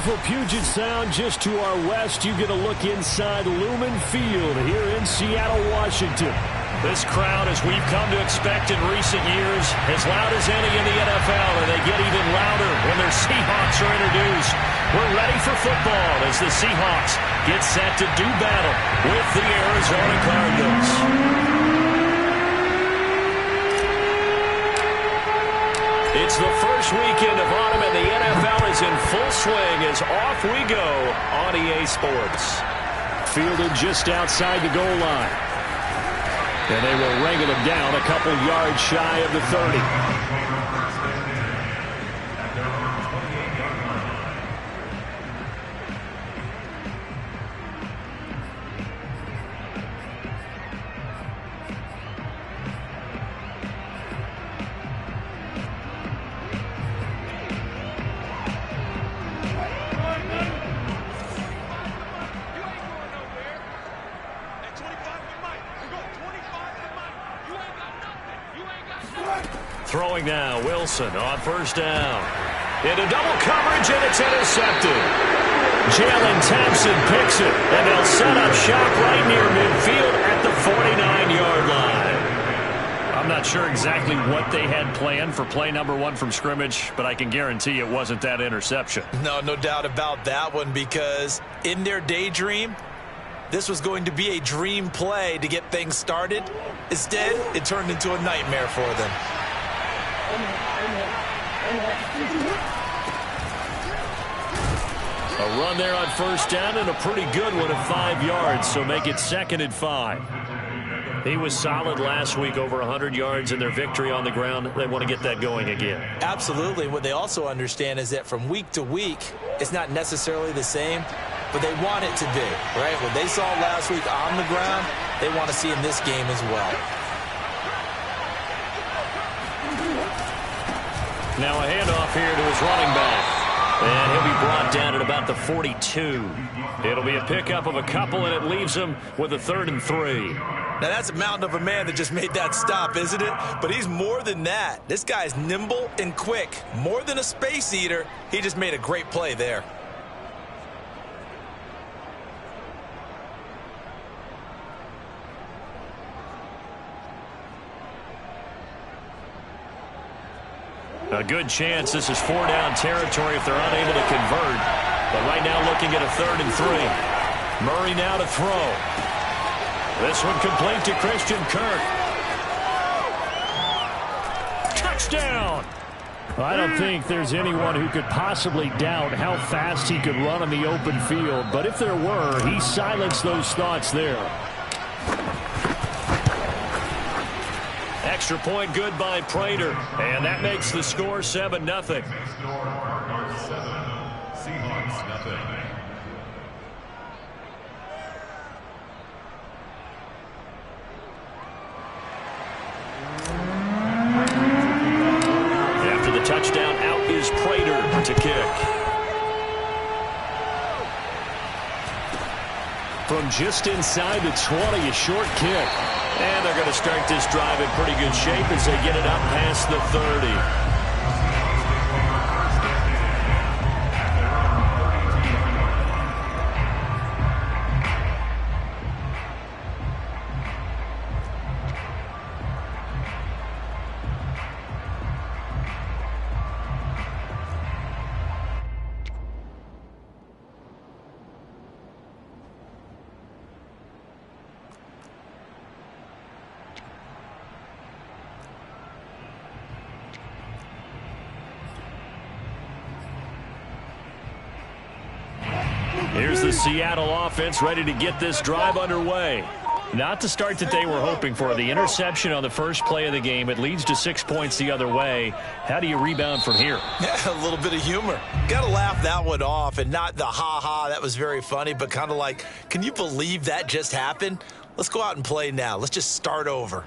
beautiful Puget Sound just to our west. You get a look inside Lumen Field here in Seattle, Washington. This crowd, as we've come to expect in recent years, as loud as any in the NFL, and they get even louder when their Seahawks are introduced. We're ready for football as the Seahawks get set to do battle with the Arizona Cardinals. It's the first weekend of autumn, and the NFL is in full swing as off we go on EA Sports. Fielded just outside the goal line. And they will wrangle him down a couple yards shy of the 30. Throwing now, Wilson on first down. Into double coverage, and it's intercepted. Jalen Thompson picks it, and they'll set up shop right near midfield at the 49-yard line. I'm not sure exactly what they had planned for play number one from scrimmage, but I can guarantee it wasn't that interception. No doubt about that one, because in their daydream, this was going to be a dream play to get things started. Instead, it turned into a nightmare for them. A run there on first down, and a pretty good one of 5 yards, so make it 2nd and 5. He was solid last week, over 100 yards in their victory on the ground. They want to get that going again. Absolutely. What they also understand is that from week to week, it's not necessarily the same, but they want it to be, right? What they saw last week on the ground, they want to see in this game as well. Now a handoff here to his running back. And he'll be brought down at about the 42. It'll be a pickup of a couple, and it leaves him with a 3rd and 3. Now that's a mountain of a man that just made that stop, isn't it? But he's more than that. This guy's nimble and quick. More than a space eater, he just made a great play there. A good chance this is 4-down territory if they're unable to convert. But right now looking at a 3rd and 3. Murray now to throw. This one complete to Christian Kirk. Touchdown! I don't think there's anyone who could possibly doubt how fast he could run on the open field. But if there were, he silenced those thoughts there. Extra point good by Prater, and that makes the score 7-0. After the touchdown, out is Prater to kick. From just inside the 20, a short kick. And they're going to start this drive in pretty good shape as they get it up past the 30. Here's the Seattle offense ready to get this drive underway. Not the start that they were hoping for. The interception on the first play of the game. It leads to 6 points the other way. How do you rebound from here? Yeah, a little bit of humor. Got to laugh that one off, and not the ha-ha, that was very funny, but kind of like, can you believe that just happened? Let's go out and play now. Let's just start over.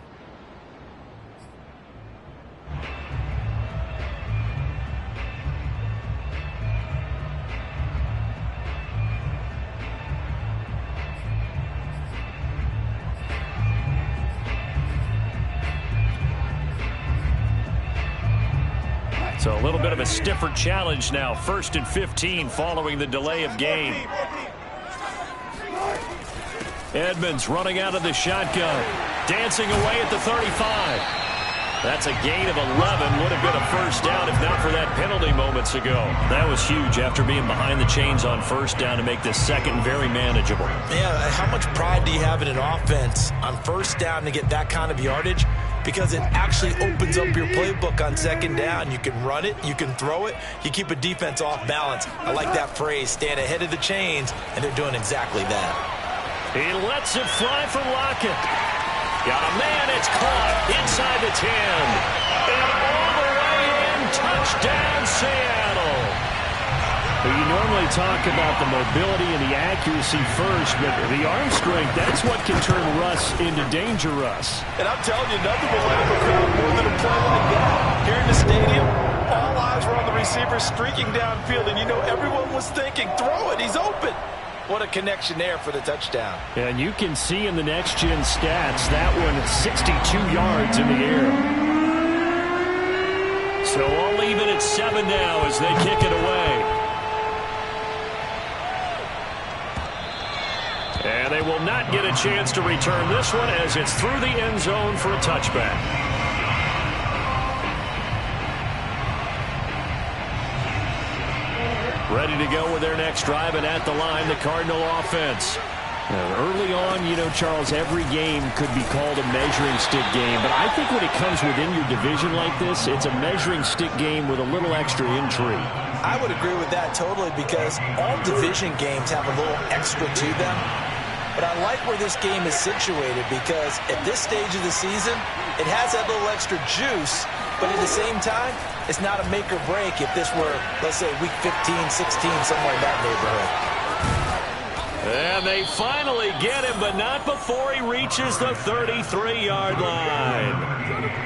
So a little bit of a stiffer challenge now. 1st and 15 following the delay of game. Edmonds running out of the shotgun. Dancing away at the 35. That's a gain of 11. Would have been a first down if not for that penalty moments ago. That was huge after being behind the chains on first down to make this second very manageable. Yeah, how much pride do you have in an offense on first down to get that kind of yardage? Because it actually opens up your playbook on second down. You can run it, you can throw it, you keep a defense off balance. I like that phrase, stand ahead of the chains, and they're doing exactly that. He lets it fly for Lockett. Got a man, it's caught inside the 10. And all the way in, touchdown Seattle. Well, you normally talk about the mobility and the accuracy first, but the arm strength, that's what can turn Russ into danger Russ. And I'm telling you, nothing will let him crowd more than a play like that. Here in the stadium, all eyes were on the receiver streaking downfield, and you know everyone was thinking, throw it, he's open. What a connection there for the touchdown. And you can see in the next-gen stats, that one is 62 yards in the air. So I'll leave it at 7 now as they kick it away. And they will not get a chance to return this one as it's through the end zone for a touchback. Ready to go with their next drive, and at the line, the Cardinal offense. Early on, you know, Charles, every game could be called a measuring stick game. But I think when it comes within your division like this, it's a measuring stick game with a little extra intrigue. I would agree with that totally because all division games have a little extra to them. But I like where this game is situated because at this stage of the season, it has that little extra juice. But at the same time, it's not a make or break if this were, let's say, week 15, 16, somewhere in that neighborhood. And they finally get him, but not before he reaches the 33-yard line.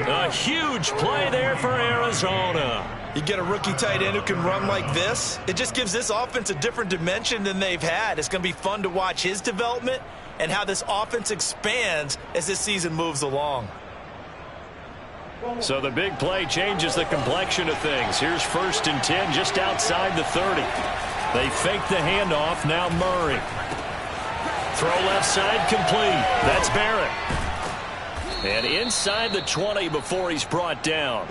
A huge play there for Arizona. You get a rookie tight end who can run like this, it just gives this offense a different dimension than they've had. It's going to be fun to watch his development and how this offense expands as this season moves along. So the big play changes the complexion of things. Here's 1st and 10 just outside the 30. They fake the handoff. Now Murray. Throw left side complete. That's Barrett. And inside the 20 before he's brought down.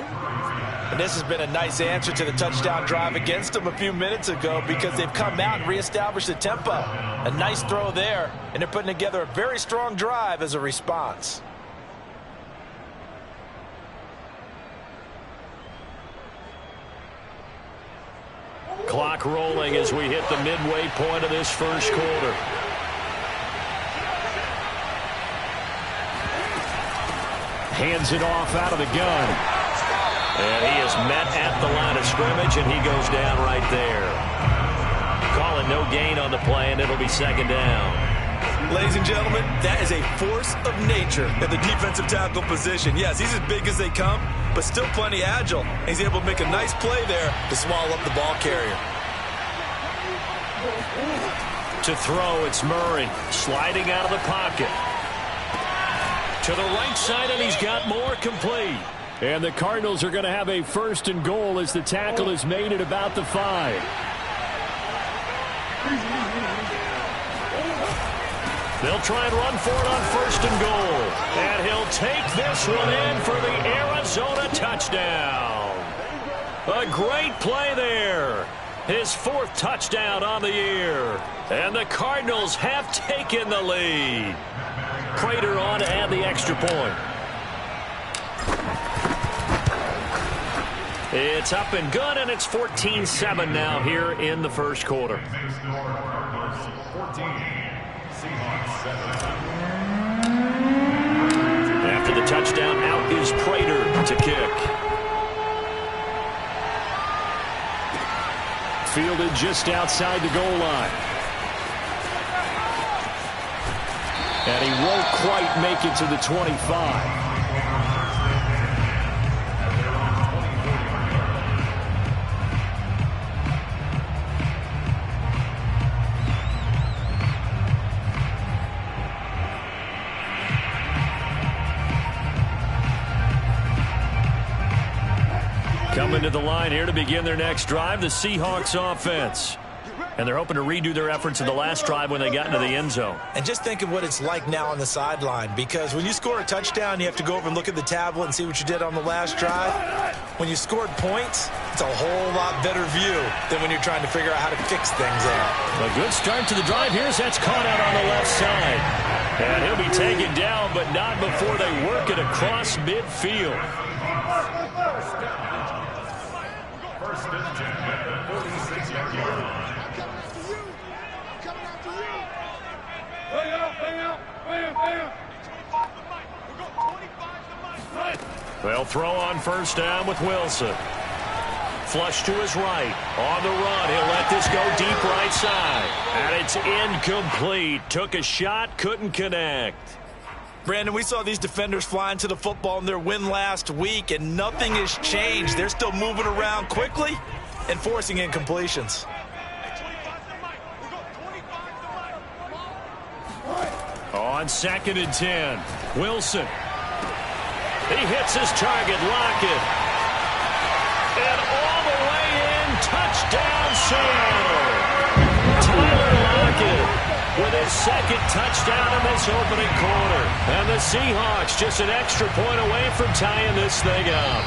And this has been a nice answer to the touchdown drive against them a few minutes ago because they've come out and reestablished the tempo. A nice throw there, and they're putting together a very strong drive as a response. Clock rolling as we hit the midway point of this first quarter. Hands it off out of the gun. And he is met at the line of scrimmage, and he goes down right there. Calling no gain on the play, and it'll be 2nd down. Ladies and gentlemen, that is a force of nature at the defensive tackle position. Yes, he's as big as they come, but still plenty agile. He's able to make a nice play there to swallow up the ball carrier. To throw, it's Murray sliding out of the pocket. To the right side, and he's got more complete. And the Cardinals are going to have a 1st and goal as the tackle is made at about the 5. They'll try and run for it on 1st and goal. And he'll take this one in for the Arizona touchdown. A great play there. His 4th touchdown on the year. And the Cardinals have taken the lead. Prater on to add the extra point. It's up and good, and it's 14-7 now here in the first quarter. After the touchdown, out is Prater to kick. Fielded just outside the goal line. And he won't quite make it to the 25. Coming to the line here to begin their next drive, the Seahawks offense. And they're hoping to redo their efforts in the last drive when they got into the end zone. And just think of what it's like now on the sideline, because when you score a touchdown, you have to go over and look at the tablet and see what you did on the last drive. When you scored points, it's a whole lot better view than when you're trying to figure out how to fix things out. A good start to the drive here. That's caught out on the left side. And he'll be taken down, but not before they work it across midfield. They'll throw on first down with Wilson. Flush to his right. On the run. He'll let this go deep right side. And it's incomplete. Took a shot, couldn't connect. Brandon, we saw these defenders flying to the football in their win last week, and nothing has changed. They're still moving around quickly and forcing incompletions. On 2nd and 10, Wilson. He hits his target, Lockett. And all the way in, touchdown Seattle. Tyler Lockett with his second touchdown in this opening quarter. And the Seahawks just an extra point away from tying this thing up.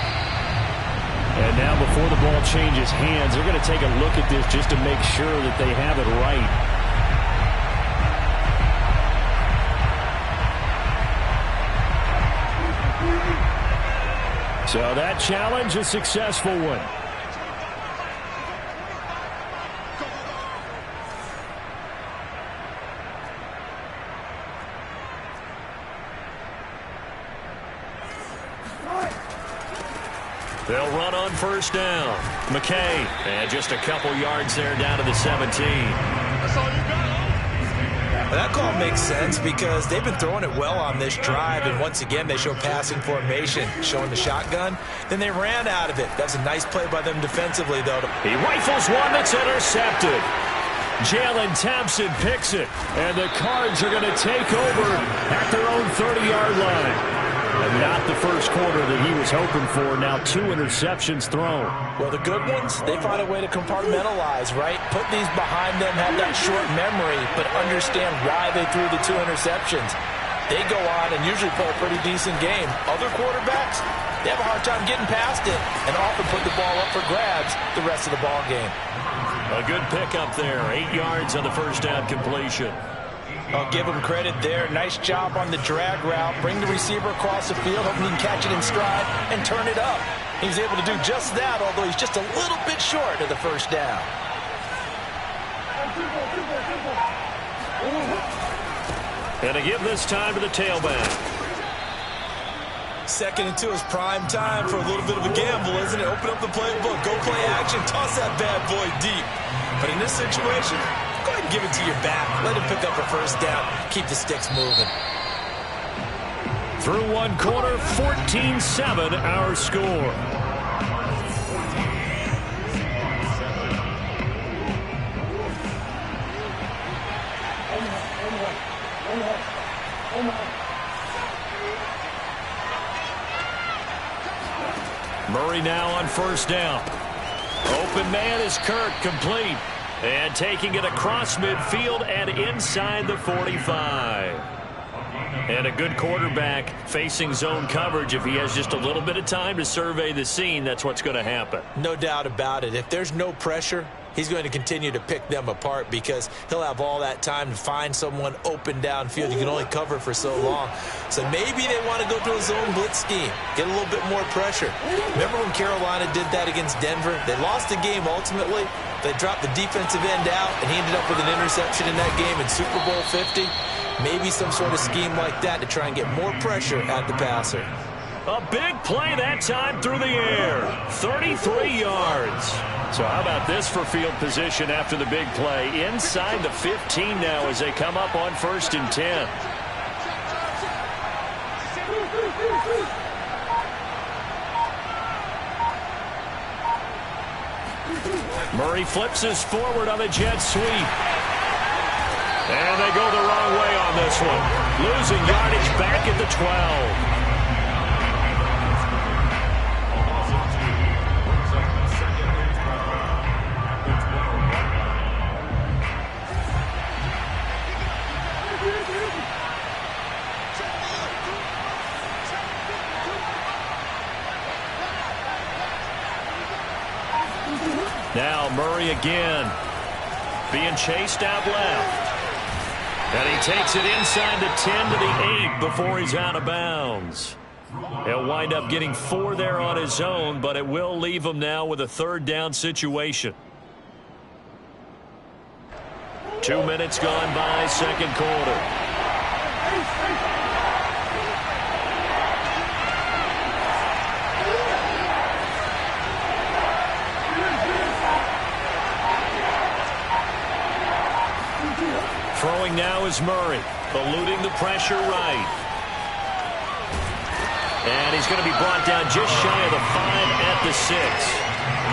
And now before the ball changes hands, they're going to take a look at this just to make sure that they have it right. So that challenge, a successful one. They'll run on first down. McKay, and just a couple yards there down to the 17. That's all you got. That call makes sense because they've been throwing it well on this drive, and once again they show passing formation, showing the shotgun. Then they ran out of it. That's a nice play by them defensively, though. He rifles one that's intercepted. Jalen Thompson picks it, and the Cards are going to take over at their own 30-yard line. And not the first quarter that he was hoping for. Now 2 interceptions thrown. Well, the good ones, they find a way to compartmentalize, right? Put these behind them, have that short memory, but understand why they threw the 2 interceptions. They go on and usually play a pretty decent game. Other quarterbacks, they have a hard time getting past it and often put the ball up for grabs the rest of the ball game. A good pickup there. 8 yards on the first down completion. I'll give him credit there. Nice job on the drag route. Bring the receiver across the field, hoping he can catch it in stride and turn it up. He's able to do just that, although he's just a little bit short of the first down. And to give this time to the tailback. 2nd and 2 is prime time for a little bit of a gamble, isn't it? Open up the playbook, go play action, toss that bad boy deep. But in this situation, go ahead and give it to your back. Let him pick up a first down. Keep the sticks moving. Through 1 quarter, 14-7 our score. Murray now on first down. Open man is Kirk, complete. And taking it across midfield and inside the 45. And a good quarterback facing zone coverage. If he has just a little bit of time to survey the scene, that's what's going to happen. No doubt about it. If there's no pressure, he's going to continue to pick them apart because he'll have all that time to find someone open downfield. You can only cover for so long. So maybe they want to go to a zone blitz scheme, get a little bit more pressure. Remember when Carolina did that against Denver? They lost the game ultimately. They dropped the defensive end out, and he ended up with an interception in that game in Super Bowl 50. Maybe some sort of scheme like that to try and get more pressure at the passer. A big play that time through the air. 33 yards. So how about this for field position after the big play? Inside the 15 now as they come up on 1st and 10. Murray flips us forward on the jet sweep. And they go the wrong way on this one. Losing yardage back at the 12. Murray again. Being chased out left. And he takes it inside the 10 to the 8 before he's out of bounds. He'll wind up getting 4 there on his own, but it will leave him now with a third down situation. 2 minutes gone by, second quarter. Throwing now is Murray, eluding the pressure right. And he's going to be brought down just shy of the 5 at the 6.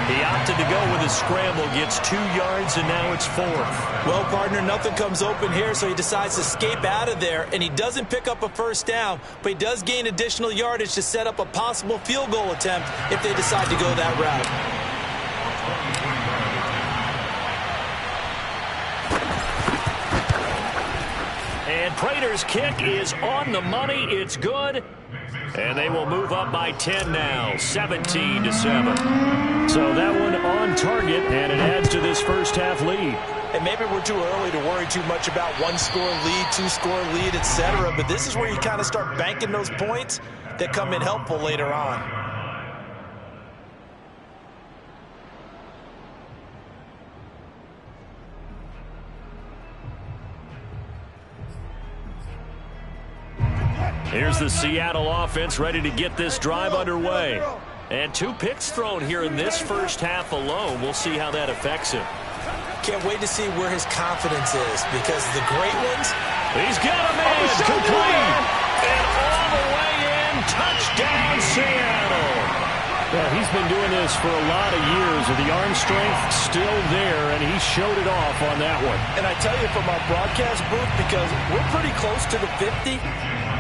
He opted to go with a scramble, gets 2 yards, and now it's 4th. Well, partner, nothing comes open here, so he decides to escape out of there, and he doesn't pick up a first down, but he does gain additional yardage to set up a possible field goal attempt if they decide to go that route. And Prater's kick is on the money. It's good. And they will move up by 10 now, 17-7. So that one on target, and it adds to this first half lead. And maybe we're too early to worry too much about 1-score lead, 2-score lead, etc. But this is where you kind of start banking those points that come in helpful later on. Here's the Seattle offense ready to get this drive underway. And 2 picks thrown here in this first half alone. We'll see how that affects him. Can't wait to see where his confidence is, because the great ones... He's got a man, complete, and all the way in, touchdown Seattle. Yeah, he's been doing this for a lot of years, with the arm strength still there, and he showed it off on that one. And I tell you, from our broadcast booth, because we're pretty close to the 50,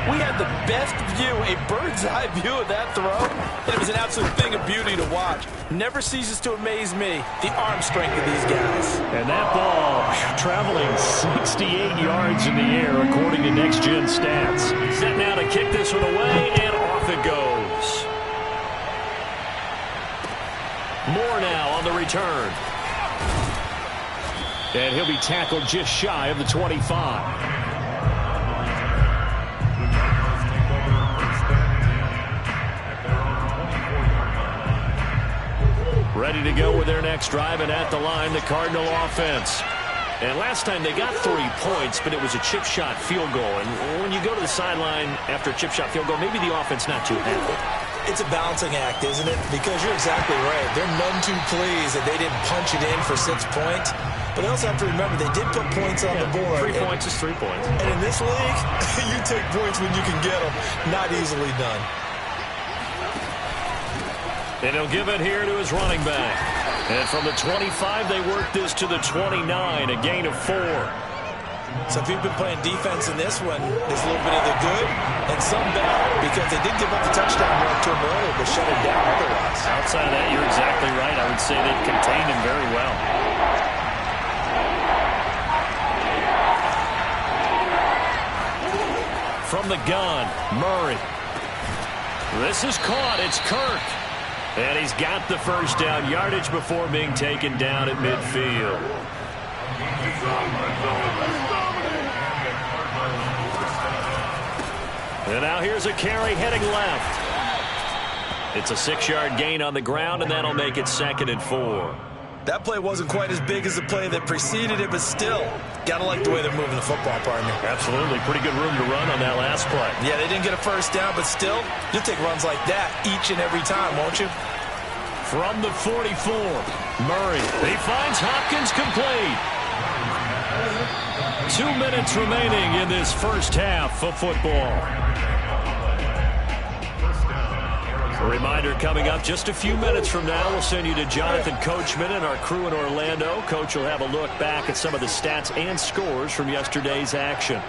we had the best view, a bird's-eye view of that throw, and it was an absolute thing of beauty to watch. Never ceases to amaze me, the arm strength of these guys. And that ball traveling 68 yards in the air, according to Next Gen Stats. Set now to kick this one away, and off it goes. Moore now on the return. And he'll be tackled just shy of the 25. Ready to go with their next drive, and at the line, the Cardinal offense. And last time they got 3 points, but it was a chip shot field goal. And when you go to the sideline after a chip shot field goal, maybe the offense not too happy. It's a balancing act, isn't it? Because you're exactly right. They're none too pleased that they didn't punch it in for 6 points. But they also have to remember they did put points on the board. 3 points is 3 points. And in this league, you take points when you can get them. Not easily done. And he'll give it here to his running back. And from the 25, they work this to the 29, a gain of 4. So if you've been playing defense in this one, there's a little bit of the good and some bad, because they did give up the touchdown run to him earlier, but shut him down otherwise. Outside of that, you're exactly right. I would say they've contained him very well. From the gun, Murray. This is caught. It's Kirk. And he's got the first down, yardage before being taken down at midfield. And now here's a carry heading left. It's a 6-yard gain on the ground, and that'll make it 2nd and 4. That play wasn't quite as big as the play that preceded it, but still, gotta like the way they're moving the football, partner. Absolutely. Pretty good room to run on that last play. Yeah, they didn't get a first down, but still, you'll take runs like that each and every time, won't you? From the 44, Murray. He finds Hopkins complete. 2 minutes remaining in this first half of football. A reminder coming up just a few minutes from now. We'll send you to Jonathan Coachman and our crew in Orlando. Coach will have a look back at some of the stats and scores from yesterday's action.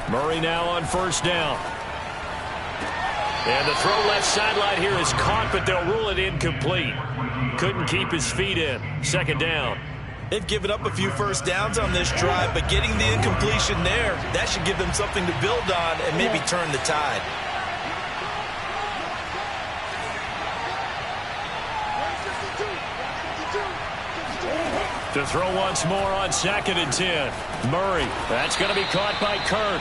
Murray now on first down. And the throw left sideline here is caught, but they'll rule it incomplete. Couldn't keep his feet in. 2nd down. They've given up a few first downs on this drive, but getting the incompletion there, that should give them something to build on and maybe turn the tide. To throw once more on 2nd and 10. Murray. That's going to be caught by Kirk.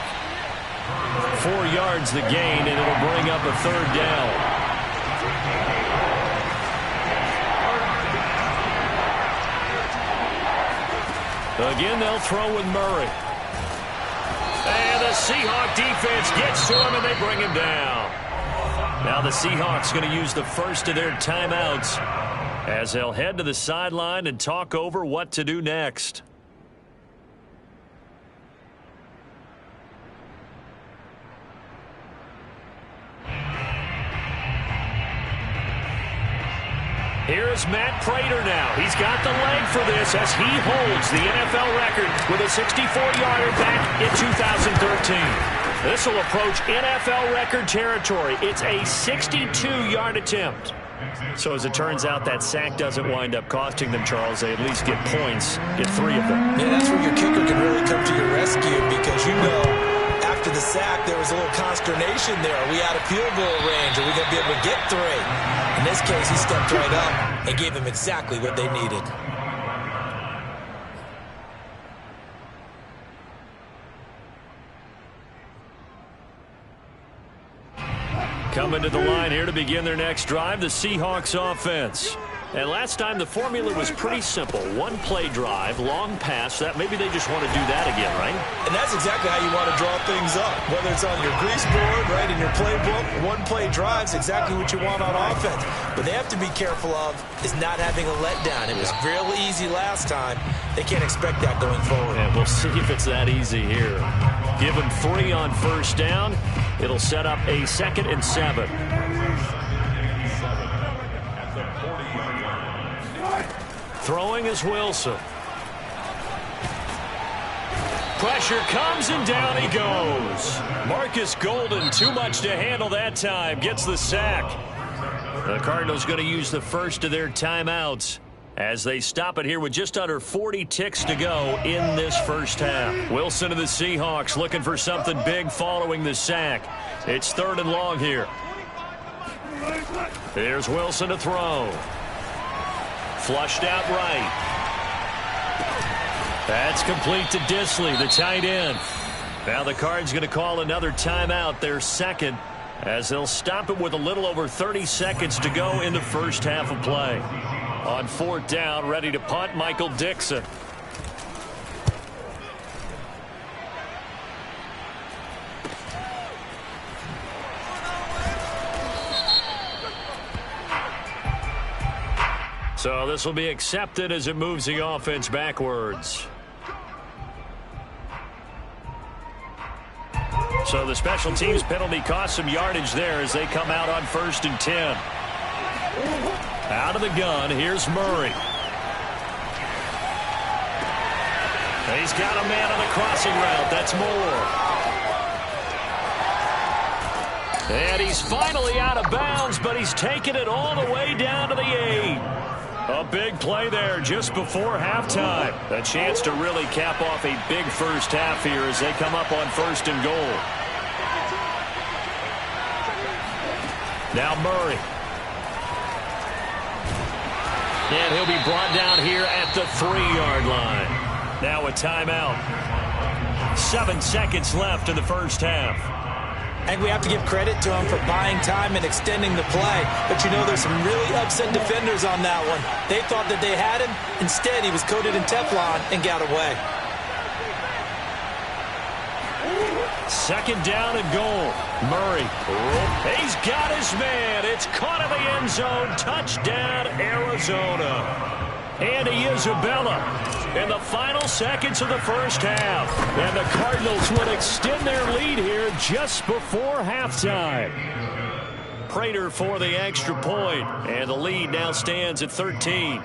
4 yards the gain, and it'll bring up a 3rd down. Again, they'll throw with Murray. And the Seahawk defense gets to him, and they bring him down. Now the Seahawks going to use the first of their timeouts as they'll head to the sideline and talk over what to do next. Here's Matt Prater now. He's got the leg for this as he holds the NFL record with a 64-yarder back in 2013. This will approach NFL record territory. It's a 62-yard attempt. So as it turns out, that sack doesn't wind up costing them, Charles. They at least get points, get 3 of them. Yeah, that's where your kicker can really come to your rescue because you know after the sack there was a little consternation there. Are we out of field goal range? Are we going to be able to get 3? In this case, he stepped right up and gave them exactly what they needed. Coming to the line here to begin their next drive, the Seahawks offense. And last time the formula was pretty simple. 1-play drive, long pass. That maybe they just want to do that again, right? And that's exactly how you want to draw things up. Whether it's on your grease board, right, in your playbook, 1-play drive's exactly what you want on offense. What they have to be careful of is not having a letdown. It was real easy last time. They can't expect that going forward. And we'll see if it's that easy here. Give him 3 on 1st down. It'll set up a 2nd and 7. Throwing is Wilson. Pressure comes and down he goes. Marcus Golden, too much to handle that time, gets the sack. The Cardinals going to use the first of their timeouts as they stop it here with just under 40 ticks to go in this first half. Wilson of the Seahawks looking for something big following the sack. It's 3rd and long here. Here's Wilson to throw. Flushed out right. That's complete to Disley, the tight end. Now the Cards going to call another timeout, their 2nd, as they'll stop it with a little over 30 seconds to go in the first half of play. On 4th down, ready to punt, Michael Dixon. So this will be accepted as it moves the offense backwards. So the special teams penalty cost some yardage there as they come out on 1st and 10. Out of the gun, here's Murray. He's got a man on the crossing route. That's Moore. And he's finally out of bounds, but he's taken it all the way down to the 8. A big play there just before halftime. A chance to really cap off a big first half here as they come up on 1st and goal. Now Murray. And he'll be brought down here at the 3-yard line. Now a timeout. 7 seconds left in the first half. I think we have to give credit to him for buying time and extending the play. But you know there's some really upset defenders on that one. They thought that they had him. Instead, he was coated in Teflon and got away. 2nd down and goal. Murray. He's got his man. It's caught in the end zone. Touchdown, Arizona. Andy Isabella in the final seconds of the first half. And the Cardinals will extend their lead here just before halftime. Prater for the extra point, and the lead now stands at 13.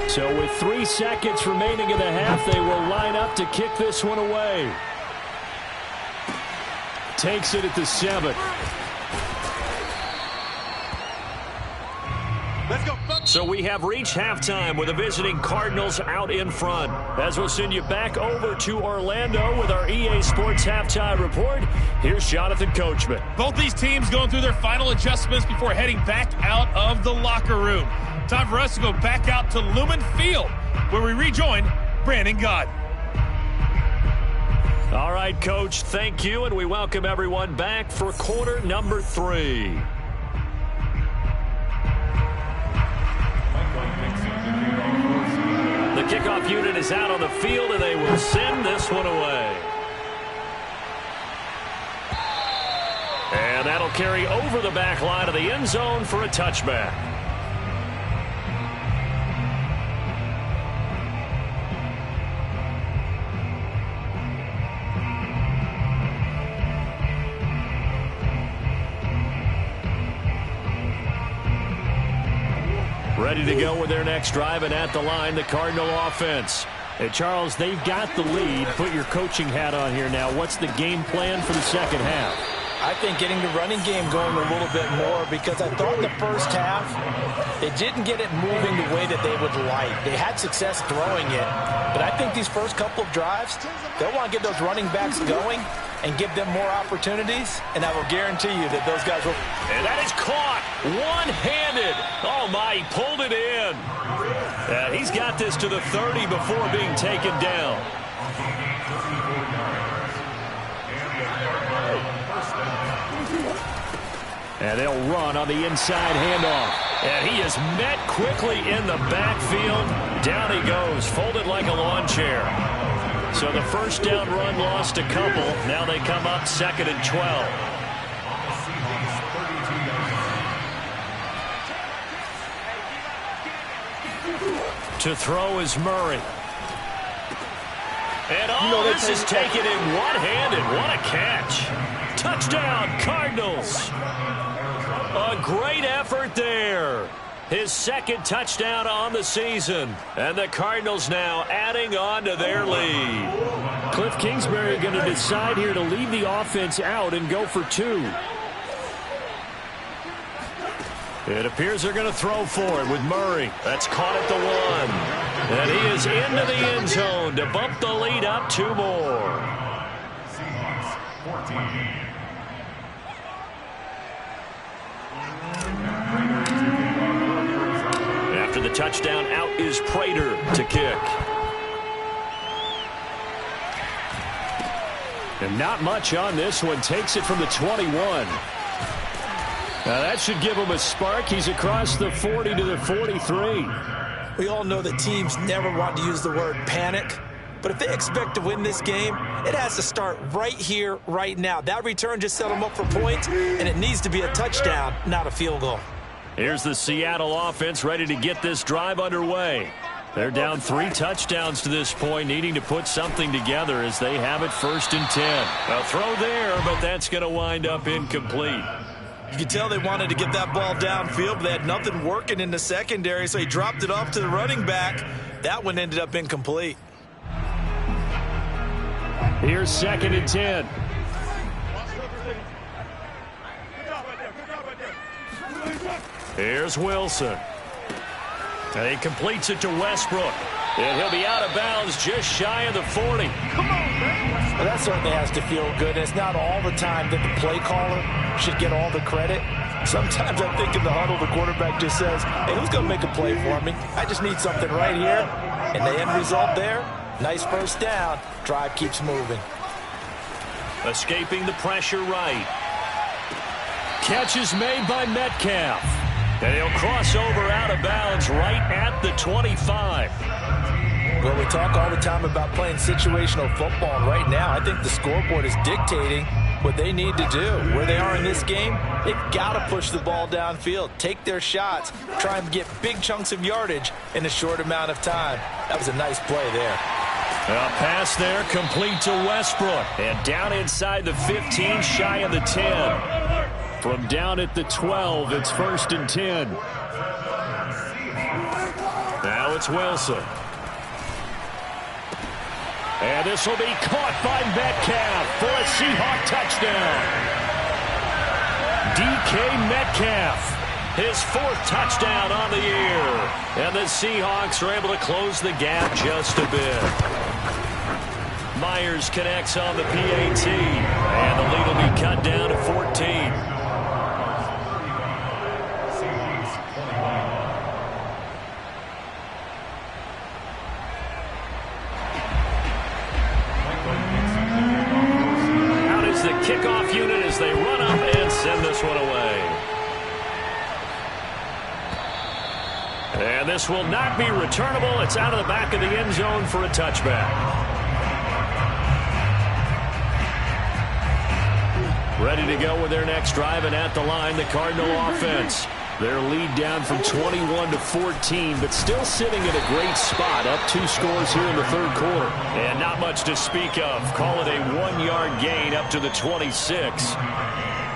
So with 3 seconds remaining in the half, they will line up to kick this one away. Takes it at the 7. Let's go. So we have reached halftime with the visiting Cardinals out in front. As we'll send you back over to Orlando with our EA Sports Halftime Report, here's Jonathan Coachman. Both these teams going through their final adjustments before heading back out of the locker room. Time for us to go back out to Lumen Field, where we rejoin Brandon Gott. All right, Coach, thank you, and we welcome everyone back for quarter number 3. The kickoff unit is out on the field, and they will send this one away. And that'll carry over the back line of the end zone for a touchback. Ready to go with their next drive, and at the line, the Cardinal offense. Hey, Charles, they've got the lead. Put your coaching hat on here now. What's the game plan for the second half? I think getting the running game going a little bit more, because I thought in the first half they didn't get it moving the way that they would like. They had success throwing it, but I think these first couple of drives, they'll want to get those running backs going and give them more opportunities, and I will guarantee you that those guys will. And that is caught one-handed. Oh, my, he pulled it in. He's got this to the 30 before being taken down. And they'll run on the inside handoff. And he is met quickly in the backfield. Down he goes, folded like a lawn chair. So the first down run lost a couple. Now they come up 2nd and 12. To throw is Murray. And this is taken in one-handed. What a catch. Touchdown, Cardinals. A great effort there. His second touchdown on the season. And the Cardinals now adding on to their lead. Cliff Kingsbury going to decide here to leave the offense out and go for 2. It appears they're going to throw for it with Murray. That's caught at the 1. And he is into the end zone to bump the lead up 2 more. After the touchdown, out is Prater to kick. And not much on this one. Takes it from the 21. Now that should give him a spark. He's across the 40 to the 43. We all know that teams never want to use the word panic, but if they expect to win this game, it has to start right here, right now. That return just set them up for points, and it needs to be a touchdown, not a field goal. Here's the Seattle offense ready to get this drive underway. They're down 3 touchdowns to this point, needing to put something together as they have it 1st and 10. A throw there, but that's going to wind up incomplete. You can tell they wanted to get that ball downfield, but they had nothing working in the secondary, so he dropped it off to the running back. That one ended up incomplete. Here's 2nd and 10. Here's Wilson. And he completes it to Westbrook. And he'll be out of bounds just shy of the 40. Well, that certainly has to feel good. It's not all the time that the play caller should get all the credit. Sometimes I think in the huddle, the quarterback just says, hey, who's going to make a play for me? I just need something right here. And the end result there, nice first down. Drive keeps moving. Escaping the pressure right. Catch is made by Metcalf. And he'll cross over out of bounds right at the 25. Well, we talk all the time about playing situational football, and right now I think the scoreboard is dictating what they need to do. Where they are in this game, they've got to push the ball downfield, take their shots, try and get big chunks of yardage in a short amount of time. That was a nice play there. A pass there complete to Westbrook. And down inside the 15, shy of the 10. From down at the 12, it's 1st and 10. Now it's Wilson. And this will be caught by Metcalf for a Seahawk touchdown. DK Metcalf His 4th touchdown on the year. And the Seahawks are able to close the gap just a bit. Myers connects on the PAT. And the lead will be cut down to 14. The kickoff unit as they run up and send this one away. And this will not be returnable. It's out of the back of the end zone for a touchback. Ready to go with their next drive, and at the line, the Cardinal offense. Their lead down from 21 to 14, but still sitting in a great spot, up 2 scores here in the 3rd quarter. And not much to speak of. Call it a 1-yard gain up to the 26.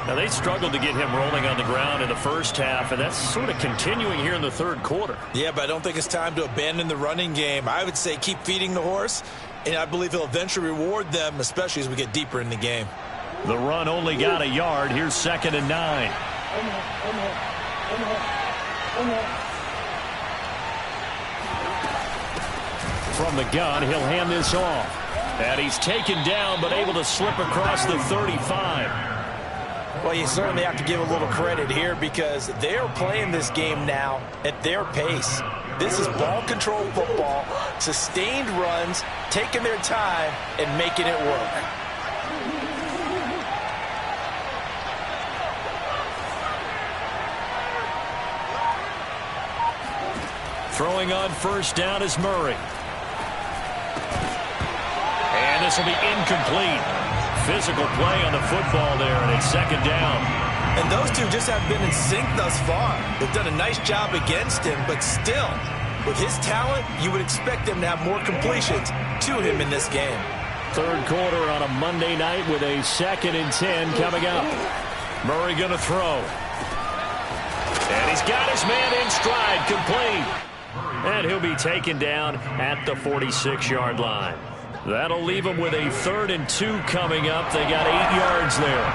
Now, they struggled to get him rolling on the ground in the first half, and that's sort of continuing here in the 3rd quarter. Yeah, but I don't think it's time to abandon the running game. I would say keep feeding the horse, and I believe he'll eventually reward them, especially as we get deeper in the game. The run only got a yard. Here's 2nd and 9. From the gun, he'll hand this off. And he's taken down, but able to slip across the 35. Well, you certainly have to give a little credit here because they're playing this game now at their pace. This is ball control football, sustained runs, taking their time, and making it work. Throwing on 1st down is Murray. And this will be incomplete. Physical play on the football there, and it's 2nd down. And those two just have been in sync thus far. They've done a nice job against him, but still, with his talent, you would expect them to have more completions to him in this game. 3rd quarter on a Monday night with a 2nd and 10 coming up. Murray going to throw. And he's got his man in stride, complete. And he'll be taken down at the 46-yard line. That'll leave him with a 3rd and 2 coming up. They got 8 yards there.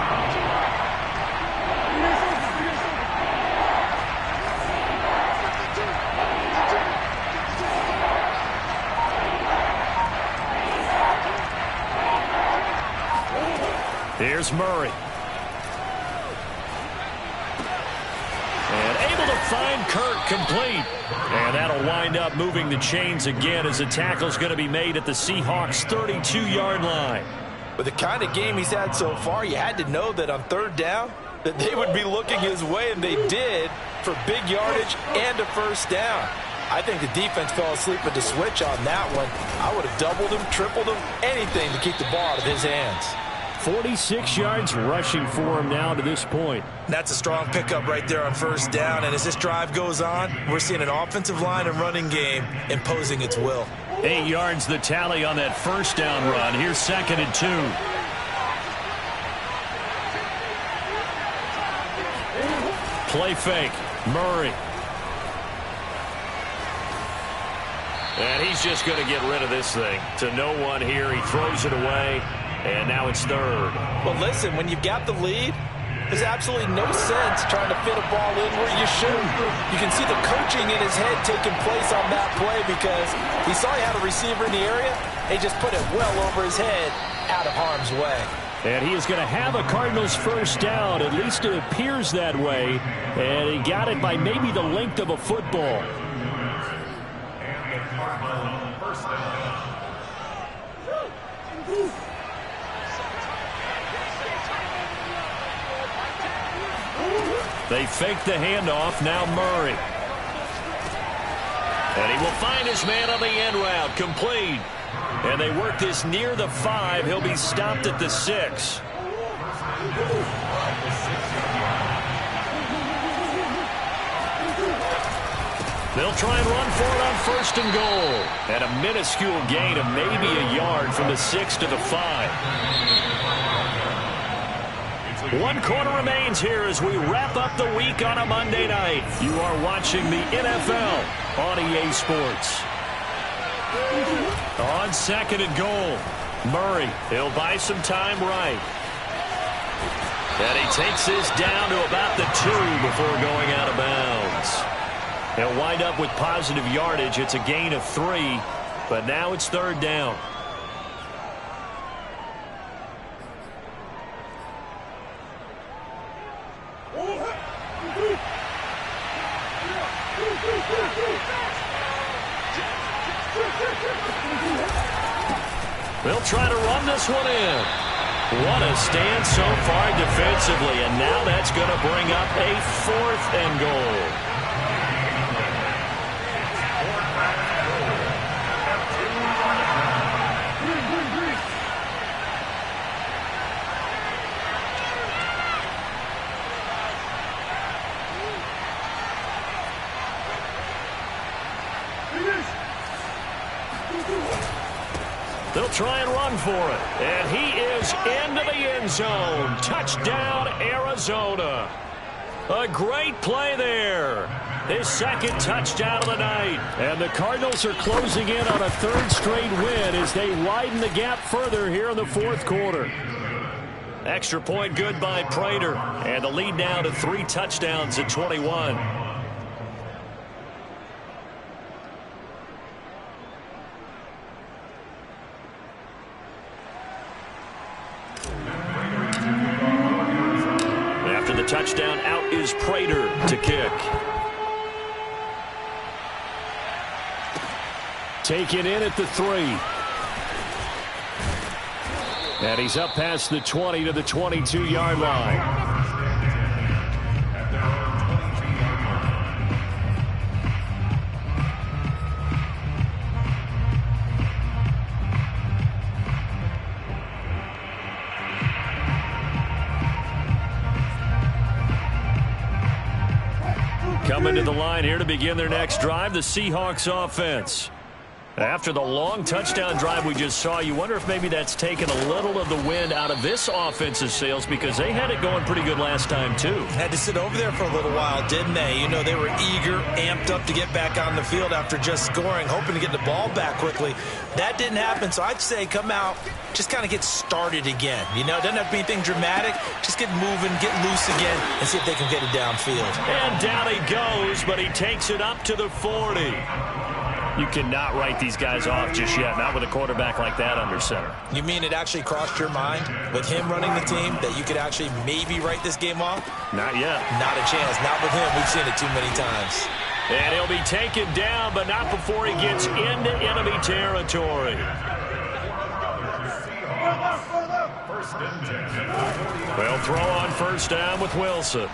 Here's Murray. And able to find Kirk, complete. And that'll wind up moving the chains again as the tackle's going to be made at the Seahawks' 32-yard line. With the kind of game he's had so far, you had to know that on 3rd down that they would be looking his way, and they did, for big yardage and a 1st down. I think the defense fell asleep at the switch on that one. I would have doubled him, tripled him, anything to keep the ball out of his hands. 46 yards rushing for him now to this point. That's a strong pickup right there on 1st down, and as this drive goes on, we're seeing an offensive line and running game imposing its will. 8 yards the tally on that 1st down run. Here's 2nd and 2. Play fake. Murray. And he's just going to get rid of this thing. To no one here. He throws it away. And now it's 3rd. Well, listen, when you've got the lead, there's absolutely no sense trying to fit a ball in where you shouldn't. You can see the coaching in his head taking place on that play because he saw he had a receiver in the area. He just put it well over his head, out of harm's way. And he is going to have a Cardinals 1st down. At least it appears that way. And he got it by maybe the length of a football. And the Cardinals 1st down. They fake the handoff. Now Murray. And he will find his man on the end route. Complete. And they work this near the 5. He'll be stopped at the 6. They'll try and run for it on 1st and goal. And a minuscule gain of maybe a yard from the 6 to the 5. 1 quarter remains here as we wrap up the week on a Monday night. You are watching the NFL on EA Sports. On 2nd and goal, Murray. He'll buy some time right. And he takes this down to about the 2 before going out of bounds. He'll wind up with positive yardage. It's a gain of 3, but now it's 3rd down. They'll try to run this one in. What a stand so far defensively, and now that's going to bring up a 4th and goal. They'll try and run for it. And he is into the end zone. Touchdown, Arizona. A great play there. His 2nd touchdown of the night. And the Cardinals are closing in on a 3rd straight win as they widen the gap further here in the 4th quarter. Extra point good by Prater. And the lead now to 3 touchdowns at 21. Touchdown, out is Prater to kick. Taken in at the 3. And he's up past the 20 to the 22-yard line. Coming to the line here to begin their next drive, the Seahawks offense. After the long touchdown drive we just saw, you wonder if maybe that's taken a little of the wind out of this offensive sails because they had it going pretty good last time, too. Had to sit over there for a little while, didn't they? You know, they were eager, amped up to get back on the field after just scoring, hoping to get the ball back quickly. That didn't happen, so I'd say come out, just kind of get started again. You know, it doesn't have to be anything dramatic. Just get moving, get loose again, and see if they can get it downfield. And down he goes, but he takes it up to the 40. You cannot write these guys off just yet, not with a quarterback like that under center. You mean it actually crossed your mind with him running the team that you could actually maybe write this game off? Not yet. Not a chance. Not with him. We've seen it too many times. And he'll be taken down, but not before he gets into enemy territory. They'll throw on 1st down with Wilson.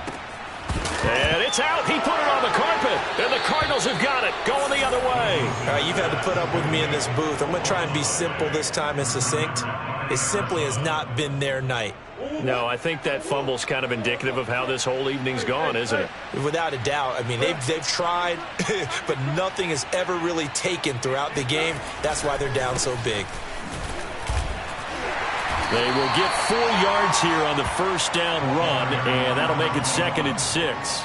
And it's out. He put it on the carpet. And the Cardinals have got it. Going the other way. All right, you've had to put up with me in this booth. I'm going to try and be simple this time and succinct. It simply has not been their night. No, I think that fumble's kind of indicative of how this whole evening's gone, isn't it? Without a doubt. I mean, they've tried, but nothing has ever really taken throughout the game. That's why they're down so big. They will get 4 yards here on the 1st down run, and that'll make it 2nd and 6.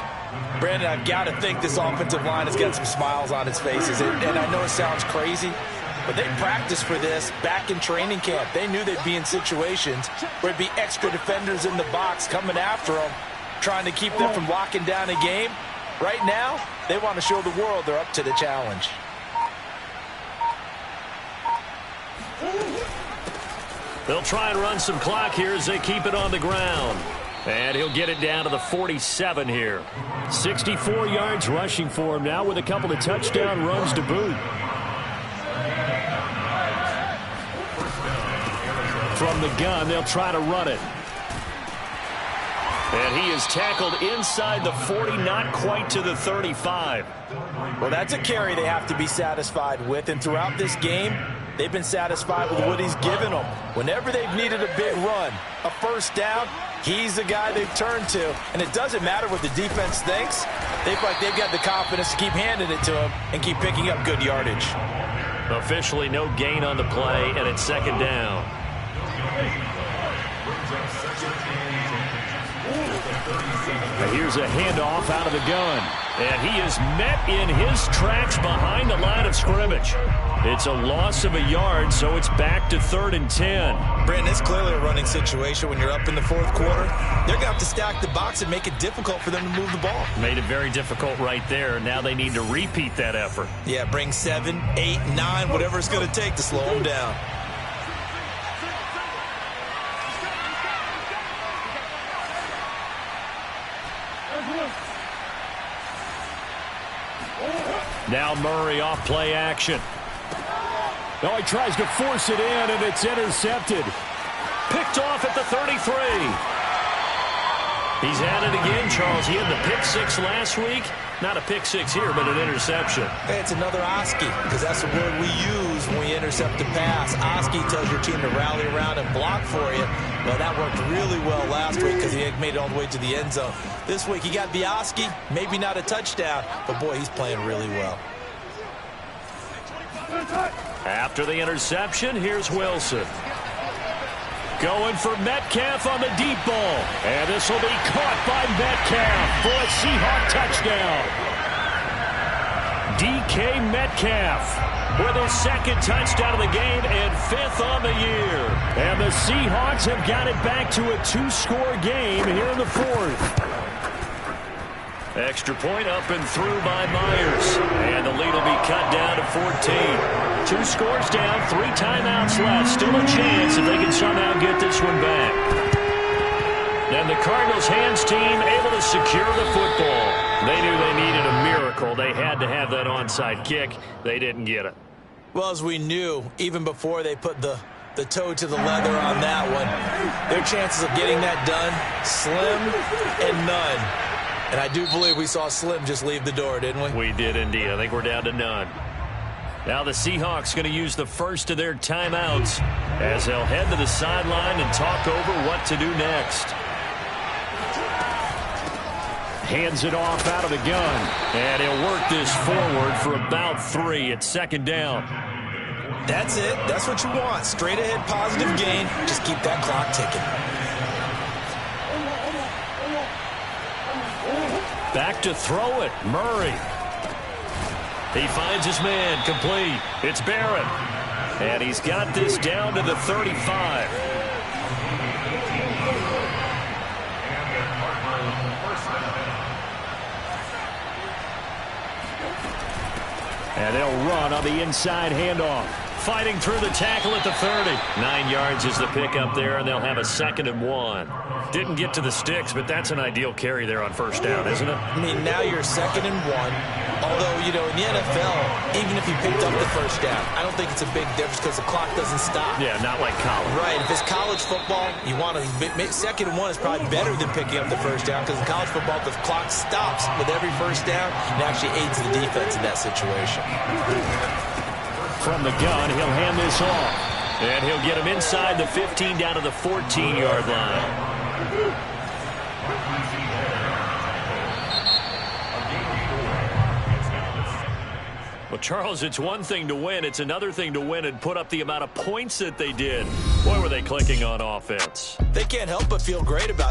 Brandon, I've got to think this offensive line has got some smiles on its faces. And I know it sounds crazy, but they practiced for this back in training camp. They knew they'd be in situations where it'd be extra defenders in the box coming after them, trying to keep them from locking down a game. Right now, they want to show the world they're up to the challenge. They'll try and run some clock here as they keep it on the ground. And he'll get it down to the 47 here. 64 yards rushing for him now with a couple of touchdown runs to boot. From the gun, they'll try to run it. And he is tackled inside the 40, not quite to the 35. Well, that's a carry they have to be satisfied with. And throughout this game, they've been satisfied with what he's given them. Whenever they've needed a big run, a 1st down, he's the guy they've turned to. And it doesn't matter what the defense thinks. They feel like they've got the confidence to keep handing it to him and keep picking up good yardage. Officially no gain on the play, and it's 2nd down. Here's a handoff out of the gun. And he is met in his tracks behind the line of scrimmage. It's a loss of a yard, so it's back to 3rd and 10. Brandon, it's clearly a running situation when you're up in the 4th quarter. They're going to have to stack the box and make it difficult for them to move the ball. Made it very difficult right there. Now they need to repeat that effort. Yeah, bring 7, 8, 9, whatever it's going to take to slow them down. Now Murray off play action. Oh, he tries to force it in, and it's intercepted. Picked off at the 33. He's at it again, Charles. He had the pick 6 last week. Not a pick 6 here, but an interception. Hey, it's another Oski, because that's the word we use when we intercept a pass. Oski tells your team to rally around and block for you. Well, that worked really well last week because he had made it all the way to the end zone. This week, he got the Oski, maybe not a touchdown, but boy, he's playing really well. After the interception, here's Wilson. Going for Metcalf on the deep ball. And this will be caught by Metcalf for a Seahawk touchdown. DK Metcalf with his 2nd touchdown of the game and 5th on the year. And the Seahawks have got it back to a 2-score game here in the 4th. Extra point up and through by Myers. And the lead will be cut down to 14. 2 scores down, 3 timeouts left. Still a chance if they can somehow get this one back. And the Cardinals hands team able to secure the football. They knew they needed a miracle. They had to have that onside kick. They didn't get it. Well, as we knew, even before they put the toe to the leather on that one, their chances of getting that done, slim and none. And I do believe we saw Slim just leave the door, didn't we? We did indeed. I think we're down to none. Now the Seahawks going to use the first of their timeouts as they'll head to the sideline and talk over what to do next. Hands it off out of the gun. And he'll work this forward for about 3 at 2nd down. That's it. That's what you want. Straight ahead positive gain. Just keep that clock ticking. Back to throw it. Murray. He finds his man. Complete. It's Barrett. And he's got this down to the 35. And they'll run on the inside handoff. Fighting through the tackle at the 30. 9 yards is the pickup there, and they'll have a 2nd and 1. Didn't get to the sticks, but that's an ideal carry there on 1st down, isn't it? I mean, now you're 2nd and 1. Although, you know, in the NFL, even if you picked up the 1st down, I don't think it's a big difference because the clock doesn't stop. Yeah, not like college. Right. If it's college football, you want to 2nd and 1 is probably better than picking up the 1st down because in college football, the clock stops with every 1st down and actually aids the defense in that situation. From the gun, he'll hand this off. And he'll get him inside the 15 down to the 14-yard line. Well, Charles, it's one thing to win. It's another thing to win and put up the amount of points that they did. Boy, were they clicking on offense. They can't help but feel great about